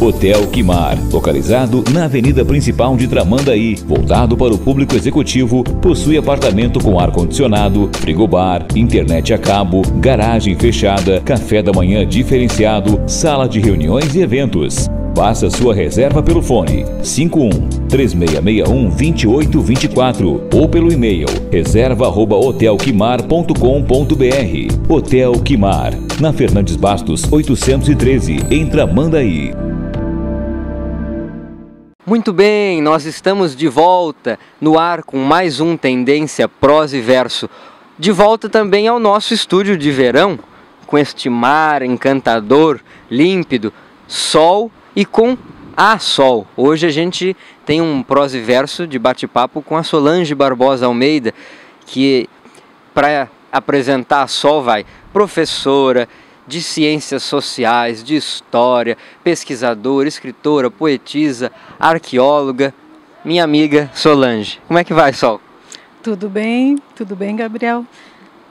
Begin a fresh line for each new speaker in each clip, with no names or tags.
Hotel Quimar, localizado na avenida principal de Tramandaí, voltado para o público executivo, possui apartamento com ar-condicionado, frigobar, internet a cabo, garagem fechada, café da manhã diferenciado, sala de reuniões e eventos. Faça sua reserva pelo fone 51-3661-2824 ou pelo e-mail reserva@hotelquimar.com.br. Hotel Quimar, na Fernandes Bastos 813, em Tramandaí.
Muito bem, nós estamos de volta no ar com mais um Tendência Prosa e Verso. De volta também ao nosso estúdio de verão, com este mar encantador, límpido, sol e com a Sol. Hoje a gente tem um prosa e verso de bate-papo com a Solange Barbosa Almeida, que para apresentar a Sol vai professora de ciências sociais, de história, pesquisadora, escritora, poetisa, arqueóloga, minha amiga Solange. Como é que vai, Sol?
Tudo bem, Gabriel.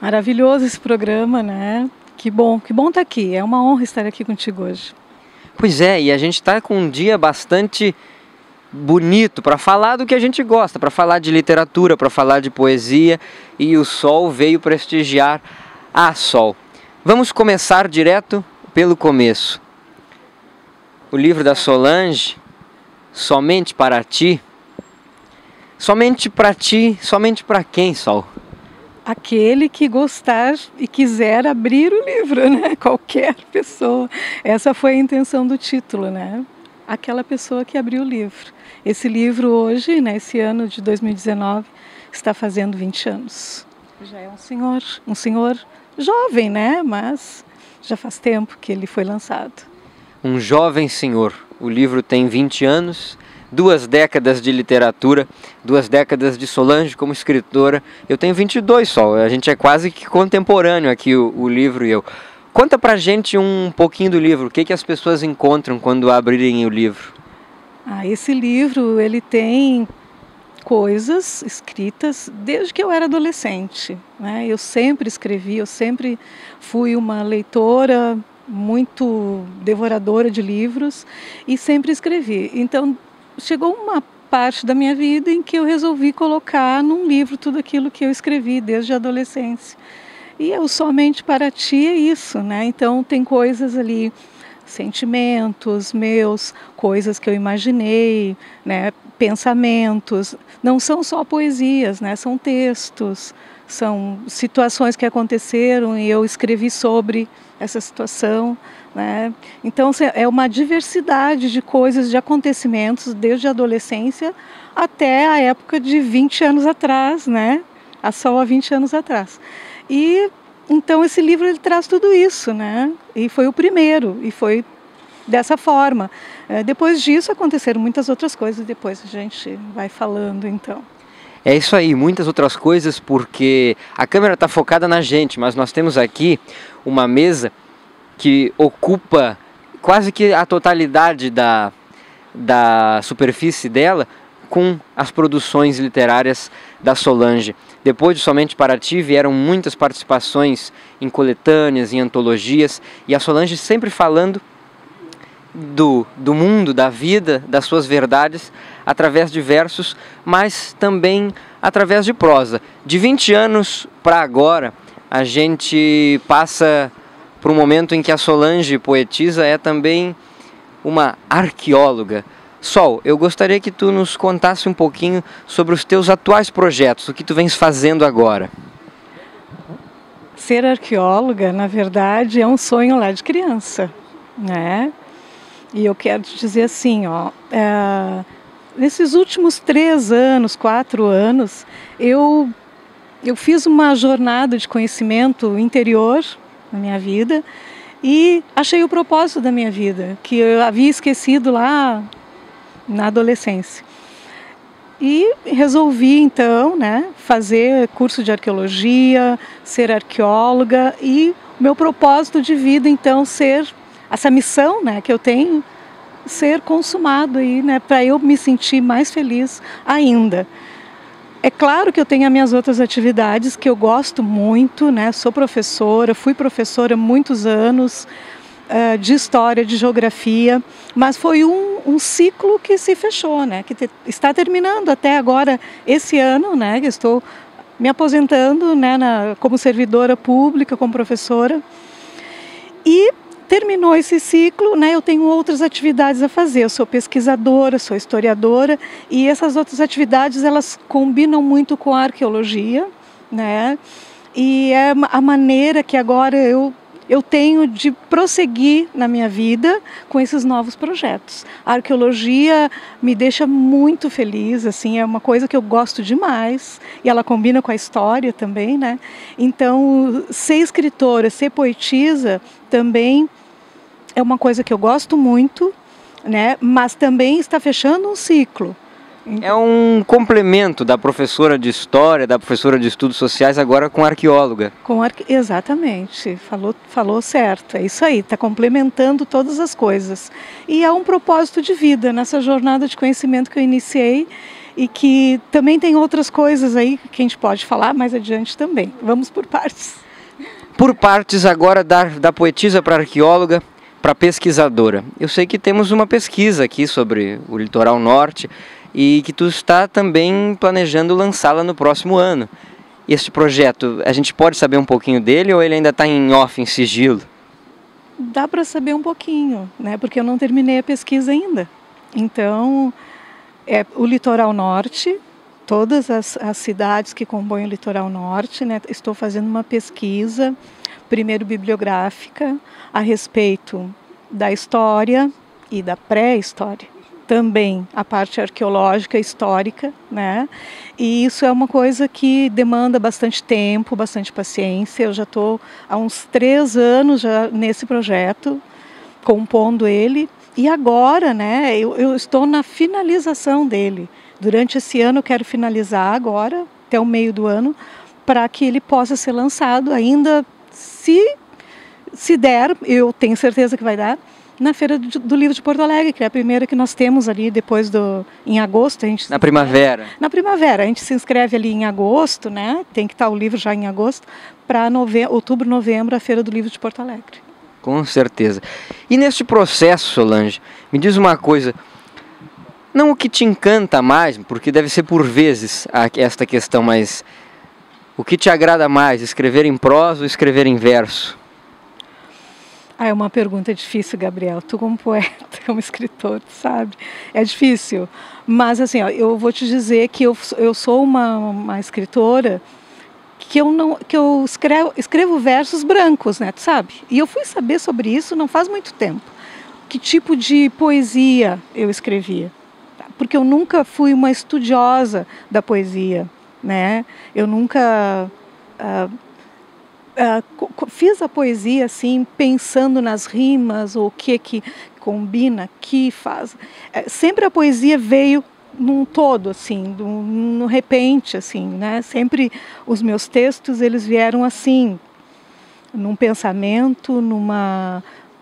Maravilhoso esse programa, né? Que bom estar aqui. É uma honra estar aqui contigo hoje.
Pois é, e a gente está com um dia bastante bonito para falar do que a gente gosta, para falar de literatura, para falar de poesia, e o Sol veio prestigiar a Sol. Vamos começar direto pelo começo. O livro da Solange, Somente para Ti. Somente para ti, somente para quem, Sol?
Aquele que gostar e quiser abrir o livro, né? Qualquer pessoa. Essa foi a intenção do título, né? Aquela pessoa que abriu o livro. Esse livro hoje, né, esse ano de 2019, está fazendo 20 anos. Já é um senhor jovem, né? Mas já faz tempo que ele foi lançado. Um jovem senhor.
O livro tem 20 anos. 2 décadas de literatura, 2 décadas de Solange como escritora. Eu tenho 22 só, a gente é quase que contemporâneo aqui, o livro e eu. Conta pra gente um pouquinho do livro, o que as pessoas encontram quando abrirem o livro?
Esse livro, ele tem coisas escritas desde que eu era adolescente, né? Eu sempre escrevi, eu sempre fui uma leitora muito devoradora de livros e sempre escrevi. Então, chegou uma parte da minha vida em que eu resolvi colocar num livro tudo aquilo que eu escrevi desde a adolescência. E eu Somente para Ti é isso, né? Então tem coisas ali, sentimentos meus, coisas que eu imaginei, né? Pensamentos. Não são só poesias, né? São textos, são situações que aconteceram e eu escrevi sobre essa situação, né? Então é uma diversidade de coisas, de acontecimentos desde a adolescência até a época de 20 anos atrás, né? Só há 20 anos atrás. E então esse livro ele traz tudo isso, né? E foi o primeiro, e foi dessa forma. Depois disso aconteceram muitas outras coisas, depois a gente vai falando então.
É isso aí, muitas outras coisas, porque a câmera está focada na gente, mas nós temos aqui uma mesa que ocupa quase que a totalidade da superfície dela com as produções literárias da Solange. Depois de Somente para Ti vieram muitas participações em coletâneas, em antologias, e a Solange sempre falando do mundo, da vida, das suas verdades, através de versos, mas também através de prosa. De 20 anos para agora, a gente passa por um momento em que a Solange, poetisa, é também uma arqueóloga. Sol, eu gostaria que tu nos contasse um pouquinho sobre os teus atuais projetos, o que tu vens fazendo agora.
Ser arqueóloga, na verdade, é um sonho lá de criança, né? E eu quero te dizer assim, nesses últimos 3 anos, 4 anos, eu fiz uma jornada de conhecimento interior na minha vida e achei o propósito da minha vida, que eu havia esquecido lá na adolescência. E resolvi então, né, fazer curso de arqueologia, ser arqueóloga, e o meu propósito de vida então ser essa missão, né, que eu tenho, ser consumado aí, né, para eu me sentir mais feliz ainda. É claro que eu tenho as minhas outras atividades que eu gosto muito, né, sou professora, fui professora há muitos anos, de história, de geografia, mas foi um ciclo que se fechou, né? Que está terminando até agora, esse ano, né? Que estou me aposentando, né? Como servidora pública, como professora. E terminou esse ciclo, né? Eu tenho outras atividades a fazer. Eu sou pesquisadora, sou historiadora, e essas outras atividades elas combinam muito com a arqueologia, né? E é a maneira que agora eu tenho de prosseguir na minha vida com esses novos projetos. A arqueologia me deixa muito feliz, assim, é uma coisa que eu gosto demais, e ela combina com a história também, né? Então, ser escritora, ser poetisa também é uma coisa que eu gosto muito, né? Mas também está fechando um ciclo.
É um complemento da professora de história, da professora de estudos sociais, agora com arqueóloga.
Exatamente, falou certo, é isso aí, está complementando todas as coisas. E é um propósito de vida nessa jornada de conhecimento que eu iniciei e que também tem outras coisas aí que a gente pode falar mais adiante também. Vamos por partes.
Por partes agora, da poetisa para arqueóloga, para pesquisadora. Eu sei que temos uma pesquisa aqui sobre o litoral norte, e que tu está também planejando lançá-la no próximo ano. Este projeto, a gente pode saber um pouquinho dele ou ele ainda está em off, em sigilo?
Dá para saber um pouquinho, né? Porque eu não terminei a pesquisa ainda. Então, o litoral norte, todas as cidades que compõem o litoral norte, né? Estou fazendo uma pesquisa, primeiro bibliográfica, a respeito da história e da pré-história. Também a parte arqueológica, histórica, né? E isso é uma coisa que demanda bastante tempo, bastante paciência. Eu já estou há uns 3 anos já nesse projeto, compondo ele. E agora, né, eu estou na finalização dele. Durante esse ano eu quero finalizar agora, até o meio do ano, para que ele possa ser lançado ainda, se der, eu tenho certeza que vai dar, na Feira do Livro de Porto Alegre, que é a primeira que nós temos ali depois em agosto.
Na primavera.
Na primavera, a gente se inscreve ali em agosto, né? Tem que estar o livro já em agosto, para outubro, novembro, a Feira do Livro de Porto Alegre.
Com certeza. E neste processo, Solange, me diz uma coisa, não o que te encanta mais, porque deve ser por vezes esta questão, mas o que te agrada mais, escrever em prosa ou escrever em verso?
É uma pergunta difícil, Gabriel. Tu como poeta, como escritor, sabe? É difícil. Mas assim, ó, eu vou te dizer que eu sou uma escritora que eu escrevo versos brancos, né? Tu sabe? E eu fui saber sobre isso não faz muito tempo. Que tipo de poesia eu escrevia? Porque eu nunca fui uma estudiosa da poesia, né? Eu nunca fiz a poesia assim pensando nas rimas ou o que combina, que faz. Sempre a poesia veio num todo, assim, no repente, assim, né? Sempre os meus textos eles vieram assim, num pensamento,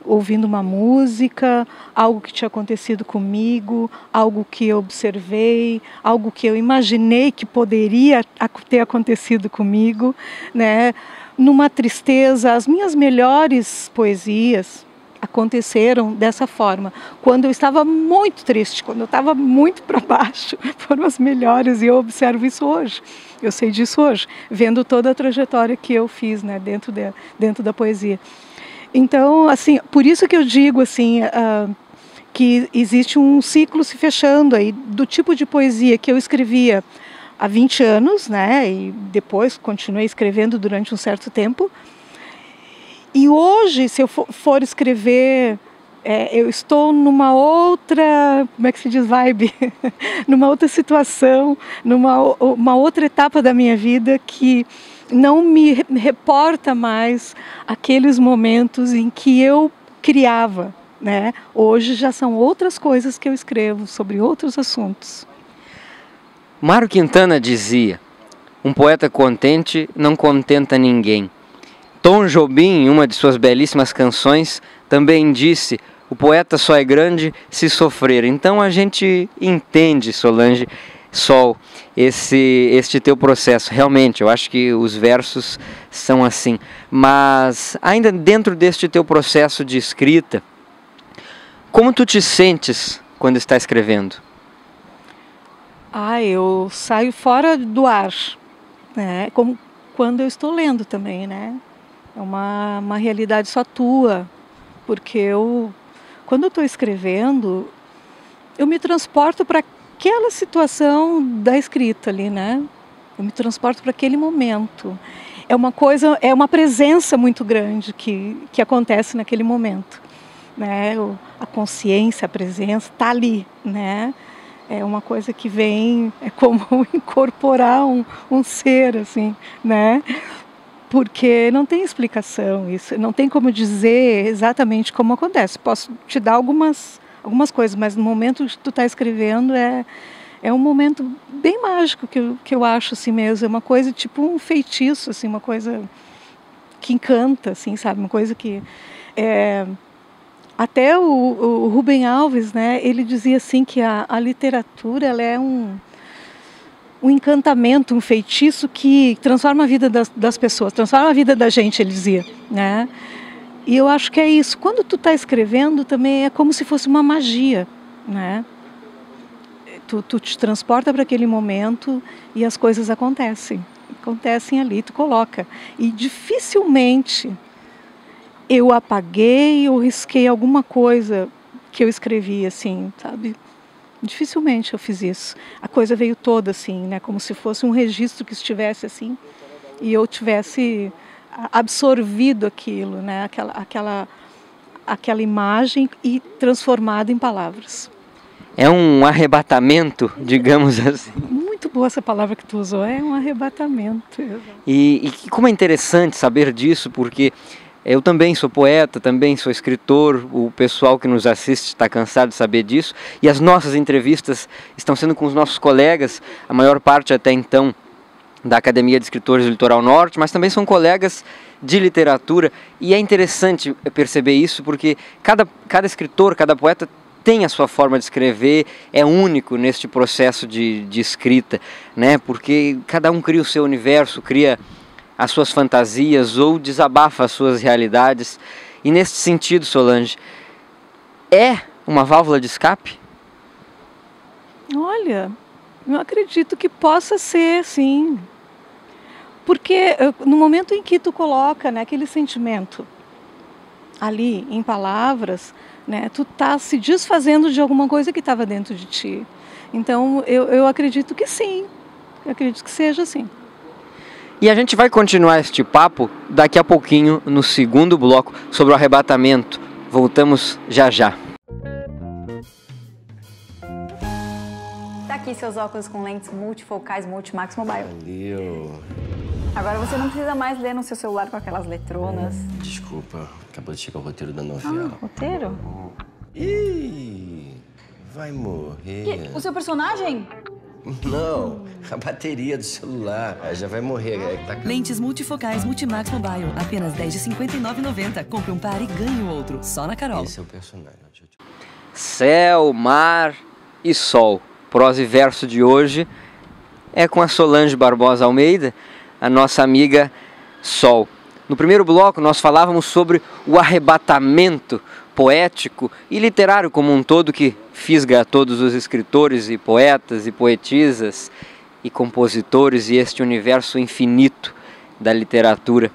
ouvindo uma música, algo que tinha acontecido comigo, algo que eu observei, algo que eu imaginei que poderia ter acontecido comigo, né? Numa tristeza. As minhas melhores poesias aconteceram dessa forma. Quando eu estava muito triste, quando eu estava muito para baixo, foram as melhores, e eu observo isso hoje. Eu sei disso hoje, vendo toda a trajetória que eu fiz, né, dentro da poesia. Então, assim, por isso que eu digo assim, que existe um ciclo se fechando aí do tipo de poesia que eu escrevia há 20 anos, né, e depois continuei escrevendo durante um certo tempo. E hoje, se eu for escrever, eu estou numa outra, como é que se diz, vibe, numa outra situação, uma outra etapa da minha vida que não me reporta mais aqueles momentos em que eu criava, né? Hoje já são outras coisas que eu escrevo sobre outros assuntos.
Mário Quintana dizia: um poeta contente não contenta ninguém. Tom Jobim, em uma de suas belíssimas canções, também disse: o poeta só é grande se sofrer. Então a gente entende, Solange, Sol, este teu processo. Realmente, eu acho que os versos são assim. Mas ainda dentro deste teu processo de escrita, como tu te sentes quando está escrevendo?
Eu saio fora do ar, né? Como quando eu estou lendo também, né? É uma realidade só tua, porque quando eu estou escrevendo, eu me transporto para aquela situação da escrita ali, né? Eu me transporto para aquele momento. É uma presença muito grande que acontece naquele momento, né? A consciência, a presença está ali, né? É uma coisa que vem, é como incorporar um ser, assim, né? Porque não tem explicação isso, não tem como dizer exatamente como acontece. Posso te dar algumas coisas, mas no momento que tu está escrevendo é um momento bem mágico que eu acho assim mesmo. É uma coisa tipo um feitiço, assim, uma coisa que encanta, assim, sabe? Uma coisa que... Até o Rubem Alves, né, ele dizia assim que a literatura ela é um encantamento, um feitiço que transforma a vida das pessoas, transforma a vida da gente, ele dizia, né? E eu acho que é isso. Quando tu está escrevendo também é como se fosse uma magia, né? Tu te transporta para aquele momento e as coisas acontecem ali, tu coloca. E dificilmente eu apaguei ou risquei alguma coisa que eu escrevi, assim, sabe? Dificilmente eu fiz isso. A coisa veio toda assim, né? Como se fosse um registro que estivesse assim e eu tivesse absorvido aquilo, né? Aquela imagem e transformado em palavras.
É um arrebatamento, digamos assim.
Muito boa essa palavra que tu usou, é um arrebatamento.
E como é interessante saber disso, porque eu também sou poeta, também sou escritor, o pessoal que nos assiste está cansado de saber disso, e as nossas entrevistas estão sendo com os nossos colegas, a maior parte até então da Academia de Escritores do Litoral Norte, mas também são colegas de literatura, e é interessante perceber isso, porque cada escritor, cada poeta tem a sua forma de escrever, é único neste processo de escrita, né? Porque cada um cria o seu universo, cria as suas fantasias ou desabafa as suas realidades. E nesse sentido, Solange, é uma válvula de escape?
Olha, eu acredito que possa ser, sim. Porque no momento em que tu coloca, né, aquele sentimento ali em palavras, né, tu tá se desfazendo de alguma coisa que estava dentro de ti. Então eu acredito que sim, eu acredito que seja assim.
E a gente vai continuar este papo daqui a pouquinho no segundo bloco sobre o arrebatamento. Voltamos já já.
Tá aqui seus óculos com lentes multifocais Multimax Mobile.
Valeu.
Agora você não precisa mais ler no seu celular com aquelas letronas.
Desculpa, acabou de chegar o roteiro da novela.
Roteiro?
Ih, vai morrer.
O seu personagem?
Não, a bateria do celular. Já vai morrer. Tá...
Lentes multifocais Multimax Mobile. Apenas R$ 10,59,90. Compre um par e ganhe o outro. Só na Carol.
Esse é o personagem.
Céu, mar e sol. Prosa e verso de hoje é com a Solange Barbosa Almeida, a nossa amiga Sol. No primeiro bloco nós falávamos sobre o arrebatamento poético e literário como um todo que fisga a todos os escritores e poetas e poetisas e compositores e este universo infinito da literatura.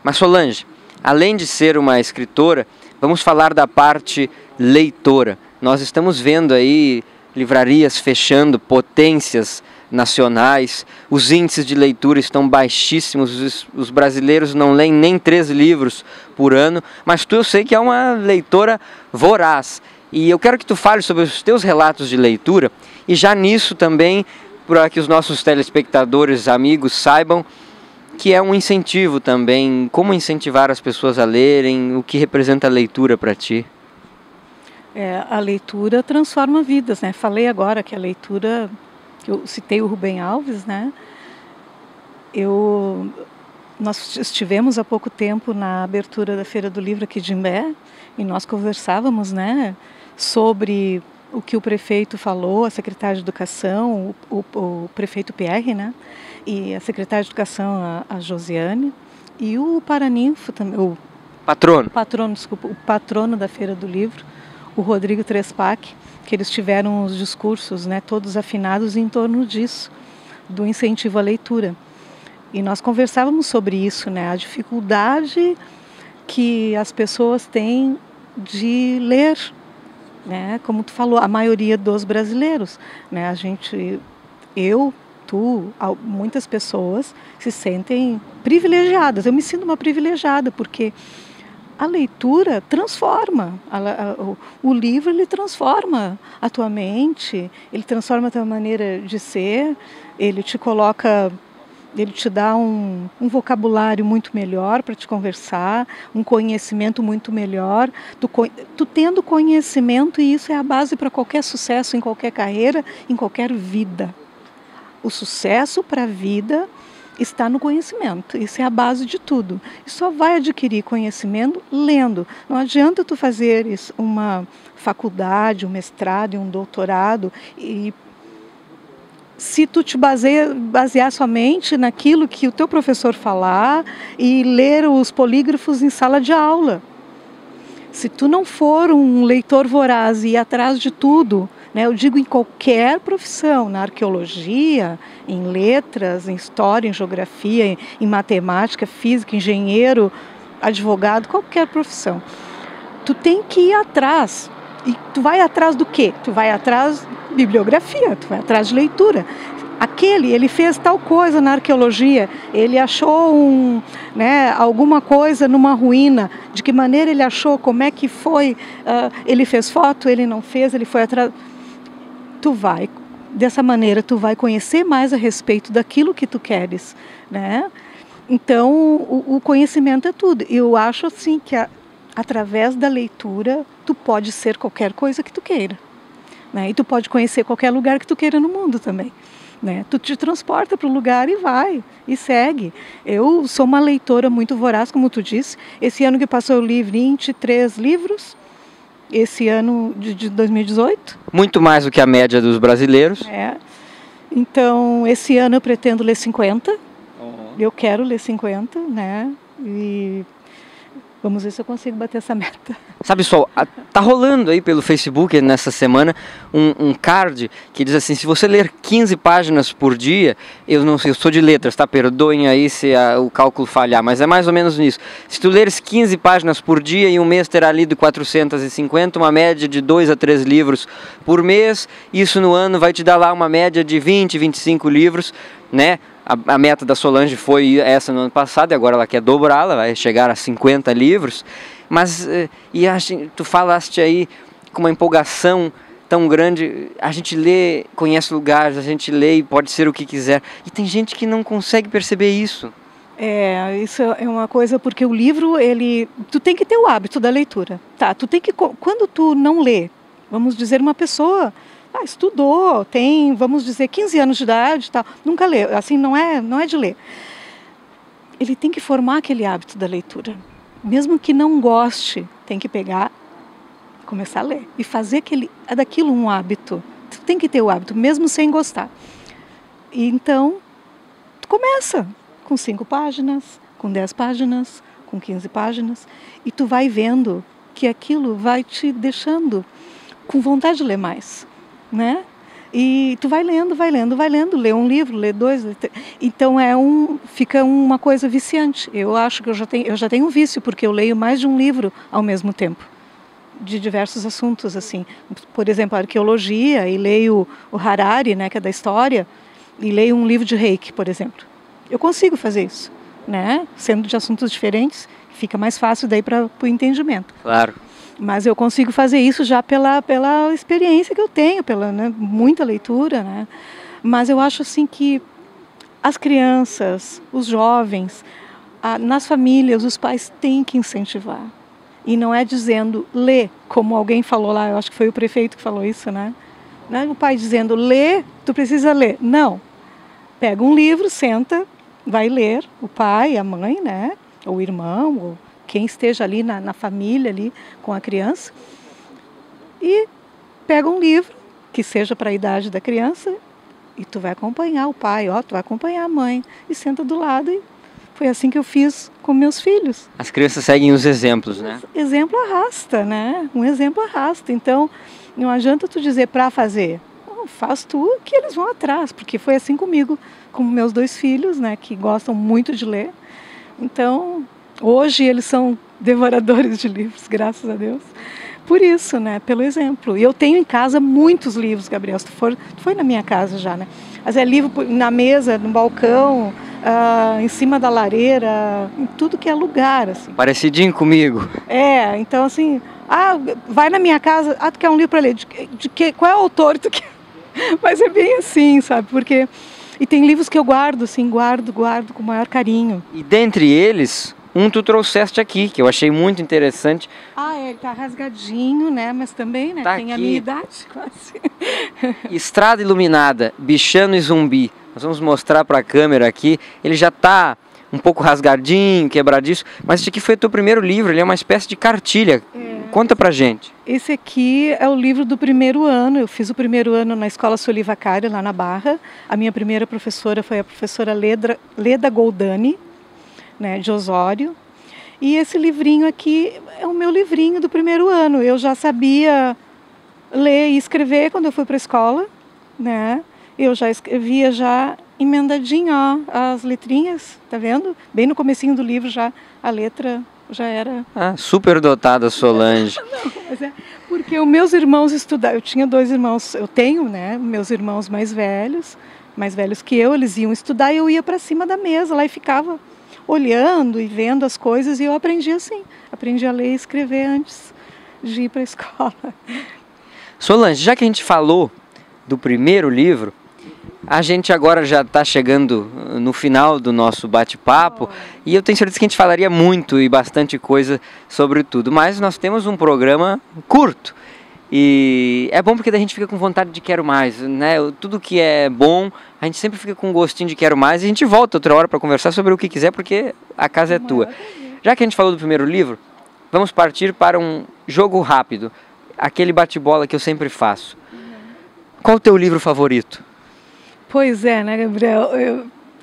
Mas Solange, além de ser uma escritora, vamos falar da parte leitora. Nós estamos vendo aí livrarias fechando, potências nacionais, os índices de leitura estão baixíssimos, os brasileiros não leem nem 3 livros por ano, mas eu sei que é uma leitora voraz. E eu quero que tu fale sobre os teus relatos de leitura e já nisso também, para que os nossos telespectadores, amigos saibam que é um incentivo também, como incentivar as pessoas a lerem, o que representa a leitura para ti.
A leitura transforma vidas, né? Falei agora que a leitura, eu citei o Rubem Alves, né? Nós estivemos há pouco tempo na abertura da Feira do Livro aqui de Imbé e nós conversávamos, né, sobre o que o prefeito falou, a secretária de Educação, o prefeito Pierre, né? E a secretária de Educação, a Josiane, e o Paraninfo também, o patrono da Feira do Livro, o Rodrigo Trespac, que eles tiveram os discursos, né, todos afinados em torno disso, do incentivo à leitura. E nós conversávamos sobre isso, né, a dificuldade que as pessoas têm de ler, né, como tu falou, a maioria dos brasileiros, né, muitas pessoas se sentem privilegiadas. Eu me sinto uma privilegiada porque a leitura transforma, o livro ele transforma a tua mente, ele transforma a tua maneira de ser, ele te dá um vocabulário muito melhor para te conversar, um conhecimento muito melhor. Tu tendo conhecimento, e isso é a base para qualquer sucesso em qualquer carreira, em qualquer vida. O sucesso para a vida está no conhecimento, isso é a base de tudo. E só vai adquirir conhecimento lendo. Não adianta tu fazer uma faculdade, um mestrado e um doutorado, e se tu te basear somente naquilo que o teu professor falar e ler os polígrafos em sala de aula. Se tu não for um leitor voraz e ir atrás de tudo, né, eu digo em qualquer profissão, na arqueologia, em letras, em história, em geografia, em matemática, física, engenheiro, advogado, qualquer profissão. Tu tem que ir atrás. E tu vai atrás do quê? Tu vai atrás de bibliografia, tu vai atrás de leitura. Ele fez tal coisa na arqueologia, ele achou alguma coisa numa ruína, de que maneira ele achou, como é que foi, ele fez foto, ele não fez, ele foi atrás. Dessa maneira, tu vai conhecer mais a respeito daquilo que tu queres, né? Então, o conhecimento é tudo. Eu acho assim que através da leitura, tu pode ser qualquer coisa que tu queira, né? E tu pode conhecer qualquer lugar que tu queira no mundo também, né? Tu te transporta para o lugar e vai, e segue. Eu sou uma leitora muito voraz, como tu disse. Esse ano que passou eu li 23 livros, esse ano de 2018.
Muito mais do que a média dos brasileiros.
Então, esse ano eu pretendo ler 50. Eu quero ler 50, né? E vamos ver se eu consigo bater essa meta.
Sabe, pessoal, tá rolando aí pelo Facebook nessa semana um card que diz assim: se você ler 15 páginas por dia, eu não sei, eu sou de letras, tá? Perdoem aí se o cálculo falhar, mas é mais ou menos nisso. Se tu leres 15 páginas por dia e um mês terá lido 450, uma média de 2 a 3 livros por mês, isso no ano vai te dar lá uma média de 20, 25 livros, né? A meta da Solange foi essa no ano passado e agora ela quer dobrá-la, vai chegar a 50 livros. Mas, tu falaste aí com uma empolgação tão grande, a gente lê, conhece lugares, a gente lê e pode ser o que quiser. E tem gente que não consegue perceber isso.
Isso é uma coisa, porque o livro, tu tem que ter o hábito da leitura. Tá? Quando tu não lê, vamos dizer, uma pessoa estudou, tem, vamos dizer, 15 anos de idade, tal, nunca lê, assim, não é de ler. Ele tem que formar aquele hábito da leitura. Mesmo que não goste, tem que começar a ler e fazer daquilo um hábito. Tu tem que ter o hábito, mesmo sem gostar. E então, tu começa com 5 páginas, com 10 páginas, com 15 páginas, e tu vai vendo que aquilo vai te deixando com vontade de ler mais, né? E tu vai lendo, lê um livro, lê 2, lê 3. Então fica uma coisa viciante. Eu acho que eu já tenho um vício, porque eu leio mais de um livro ao mesmo tempo, de diversos assuntos, assim. Por exemplo, a arqueologia, e leio o Harari, né, que é da história, e leio um livro de Reiki, por exemplo. Eu consigo fazer isso, né? Sendo de assuntos diferentes, fica mais fácil daí para o entendimento.
Claro.
Mas eu consigo fazer isso já pela experiência que eu tenho, pela muita leitura, né? Mas eu acho assim que as crianças, os jovens, nas famílias, os pais têm que incentivar. E não é dizendo, lê, como alguém falou lá, eu acho que foi o prefeito que falou isso, né? Não é o pai dizendo, lê, tu precisa ler. Não. Pega um livro, senta, vai ler, o pai, a mãe, né? Ou o irmão, ou quem esteja ali na família, ali com a criança, e pega um livro, que seja para a idade da criança, e tu vai acompanhar o pai, tu vai acompanhar a mãe, e senta do lado. E foi assim que eu fiz com meus filhos.
As crianças seguem os exemplos, né?
Exemplo arrasta, né? Um exemplo arrasta. Então, não adianta tu dizer para fazer. Não, faz tu que eles vão atrás, porque foi assim comigo, com meus 2 filhos, né? Que gostam muito de ler. Então, hoje eles são devoradores de livros, graças a Deus. Por isso, né? Pelo exemplo. E eu tenho em casa muitos livros, Gabriel. Tu foi na minha casa já, né? Mas é livro na mesa, no balcão, em cima da lareira, em tudo que é lugar, assim.
Parecidinho comigo.
Então assim, vai na minha casa, tu quer um livro para ler, qual é o autor tu quer? Mas é bem assim, sabe? Porque e tem livros que eu guardo, assim, guardo com o maior carinho.
E dentre eles, tu trouxeste aqui, que eu achei muito interessante.
Ele tá rasgadinho, né? Mas também, né?
Tá
tem
aqui.
A minha idade, quase.
Estrada Iluminada, Bichano e Zumbi. Nós vamos mostrar para a câmera aqui. Ele já tá um pouco rasgadinho, quebradiço, mas esse aqui foi o teu primeiro livro, ele é uma espécie de cartilha. Conta pra gente.
Esse aqui é o livro do primeiro ano. Eu fiz o primeiro ano na Escola Solivacária, lá na Barra. A minha primeira professora foi a professora Leda Goldani, né, de Osório. E esse livrinho aqui é o meu livrinho do primeiro ano. Eu já sabia ler e escrever quando eu fui para a escola, né? Eu já escrevia já emendadinho, as letrinhas, tá vendo? Bem no comecinho do livro já a letra já era...
super dotada, Solange.
Não, mas é porque os meus irmãos estudaram, eu tinha 2 irmãos, eu tenho, né, meus irmãos mais velhos que eu, eles iam estudar e eu ia para cima da mesa lá e ficava olhando e vendo as coisas e eu aprendi assim, aprendi a ler e escrever antes de ir para a escola.
Solange, já que a gente falou do primeiro livro, a gente agora já está chegando no final do nosso bate-papo e eu tenho certeza que a gente falaria muito e bastante coisa sobre tudo, mas nós temos um programa curto e é bom porque daí a gente fica com vontade de quero mais, né? Tudo que é bom, a gente sempre fica com um gostinho de quero mais e a gente volta outra hora para conversar sobre o que quiser porque a casa é tua. Já que a gente falou do primeiro livro, vamos partir para um jogo rápido, aquele bate-bola que eu sempre faço. Qual o teu livro favorito?
Pois é, né, Gabriel?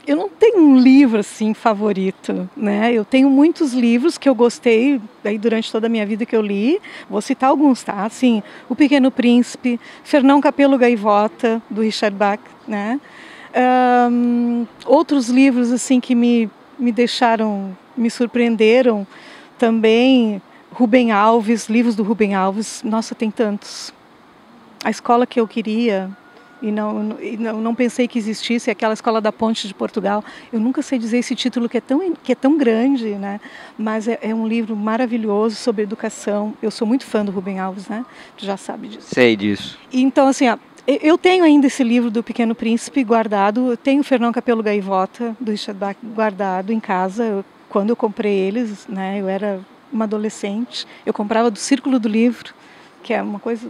Eu não tenho um livro assim favorito, né? Eu tenho muitos livros que eu gostei aí durante toda a minha vida que eu li. Vou citar alguns, tá? Assim, O Pequeno Príncipe, Fernão Capelo Gaivota, do Richard Bach, né? Outros livros assim que me deixaram, me surpreenderam também. Rubem Alves, livros do Rubem Alves. Nossa, tem tantos. A Escola que eu queria. E não pensei que existisse aquela Escola da Ponte de Portugal. Eu nunca sei dizer esse título que é tão grande, né? Mas é um livro maravilhoso sobre educação. Eu sou muito fã do Rubem Alves, né? Tu já sabe disso.
Sei disso.
Então, assim, eu tenho ainda esse livro do Pequeno Príncipe guardado. Eu tenho o Fernão Capelo Gaivota, do Richard Bach, guardado em casa. Quando eu comprei eles, né? Eu era uma adolescente. Eu comprava do Círculo do Livro, que é uma coisa...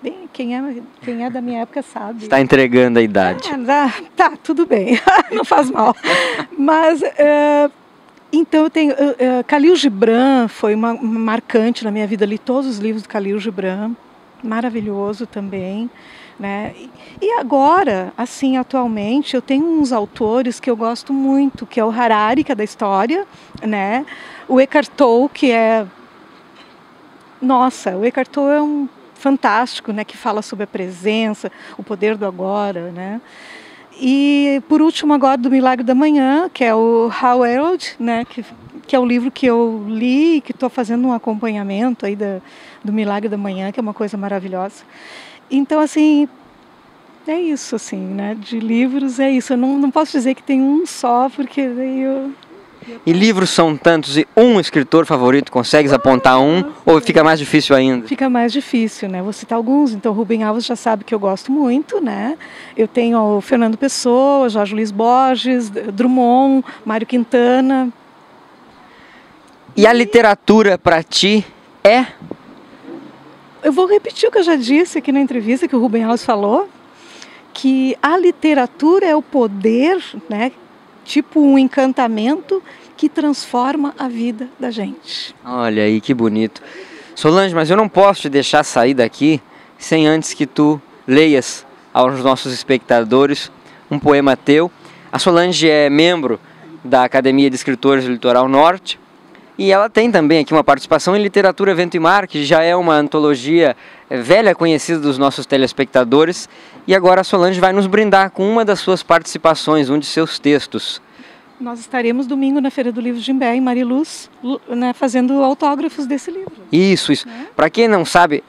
Bem, quem é da minha época sabe.
Está entregando a idade.
Tá, tudo bem, não faz mal. Mas, então eu tenho... Khalil Gibran foi uma marcante na minha vida, li todos os livros do Khalil Gibran, maravilhoso também, né? E agora, assim, atualmente, eu tenho uns autores que eu gosto muito, que é o Harari, que é da história, né? O Eckhart Tolle, que é... Nossa, o Eckhart Tolle é um fantástico, né, que fala sobre a presença, o poder do agora, né? E por último agora do Milagre da Manhã, que é o Hal Elrod, né, que é o livro que eu li, que estou fazendo um acompanhamento aí do Milagre da Manhã, que é uma coisa maravilhosa. Então, assim, é isso, assim, né? De livros é isso. Eu não posso dizer que tem um só, porque daí eu...
E livros são tantos, e um escritor favorito, consegues apontar um, ou fica mais difícil ainda?
Fica mais difícil, né? Vou citar alguns. Então, Rubem Alves já sabe que eu gosto muito, né? Eu tenho o Fernando Pessoa, Jorge Luiz Borges, Drummond, Mário Quintana.
E a literatura para ti é?
Eu vou repetir o que eu já disse aqui na entrevista que o Rubem Alves falou, que a literatura é o poder, né? Tipo um encantamento que transforma a vida da gente.
Olha aí, que bonito. Solange, mas eu não posso te deixar sair daqui sem antes que tu leias aos nossos espectadores um poema teu. A Solange é membro da Academia de Escritores do Litoral Norte e ela tem também aqui uma participação em Literatura, Vento e Mar, que já é uma antologia velha conhecida dos nossos telespectadores, e agora a Solange vai nos brindar com uma das suas participações, um de seus textos.
Nós estaremos domingo na Feira do Livro de Imbé, em Mariluz, né, fazendo autógrafos desse livro.
Isso. Para quem não sabe,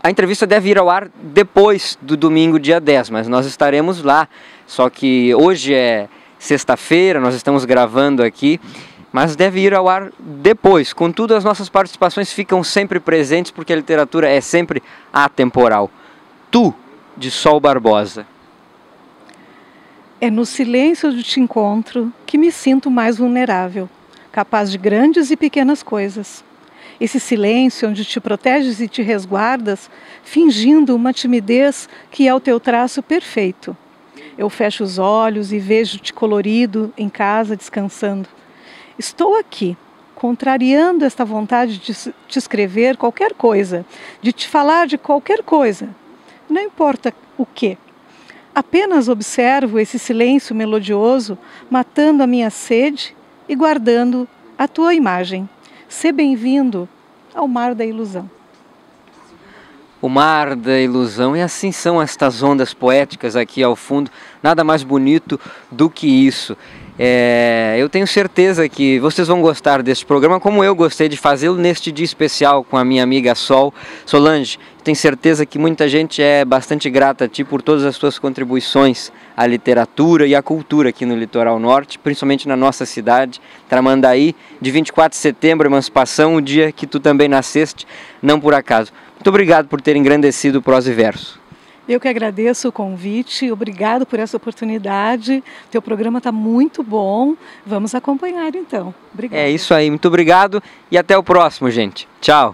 a entrevista deve ir ao ar depois do domingo, dia 10, mas nós estaremos lá. Só que hoje é sexta-feira, nós estamos gravando aqui, mas deve ir ao ar depois. Contudo, as nossas participações ficam sempre presentes, porque a literatura é sempre atemporal. Tu, de Sol Barbosa.
É no silêncio onde te encontro que me sinto mais vulnerável, capaz de grandes e pequenas coisas. Esse silêncio onde te proteges e te resguardas, fingindo uma timidez que é o teu traço perfeito. Eu fecho os olhos e vejo-te colorido em casa, descansando. Estou aqui, contrariando esta vontade de te escrever qualquer coisa, de te falar de qualquer coisa. Não importa o quê. Apenas observo esse silêncio melodioso, matando a minha sede e guardando a tua imagem. Sê bem-vindo ao Mar da Ilusão.
O Mar da Ilusão, e assim são estas ondas poéticas aqui ao fundo, nada mais bonito do que isso. Eu tenho certeza que vocês vão gostar deste programa, como eu gostei de fazê-lo neste dia especial com a minha amiga Sol. Solange, tenho certeza que muita gente é bastante grata a ti por todas as tuas contribuições à literatura e à cultura aqui no Litoral Norte, principalmente na nossa cidade, Tramandaí, de 24 de setembro, Emancipação, o dia que tu também nasceste, não por acaso. Muito obrigado por ter engrandecido o Prosa e Verso.
Eu que agradeço o convite, obrigado por essa oportunidade. Teu programa está muito bom, vamos acompanhar então. Obrigada.
É isso aí, muito obrigado e até o próximo, gente. Tchau.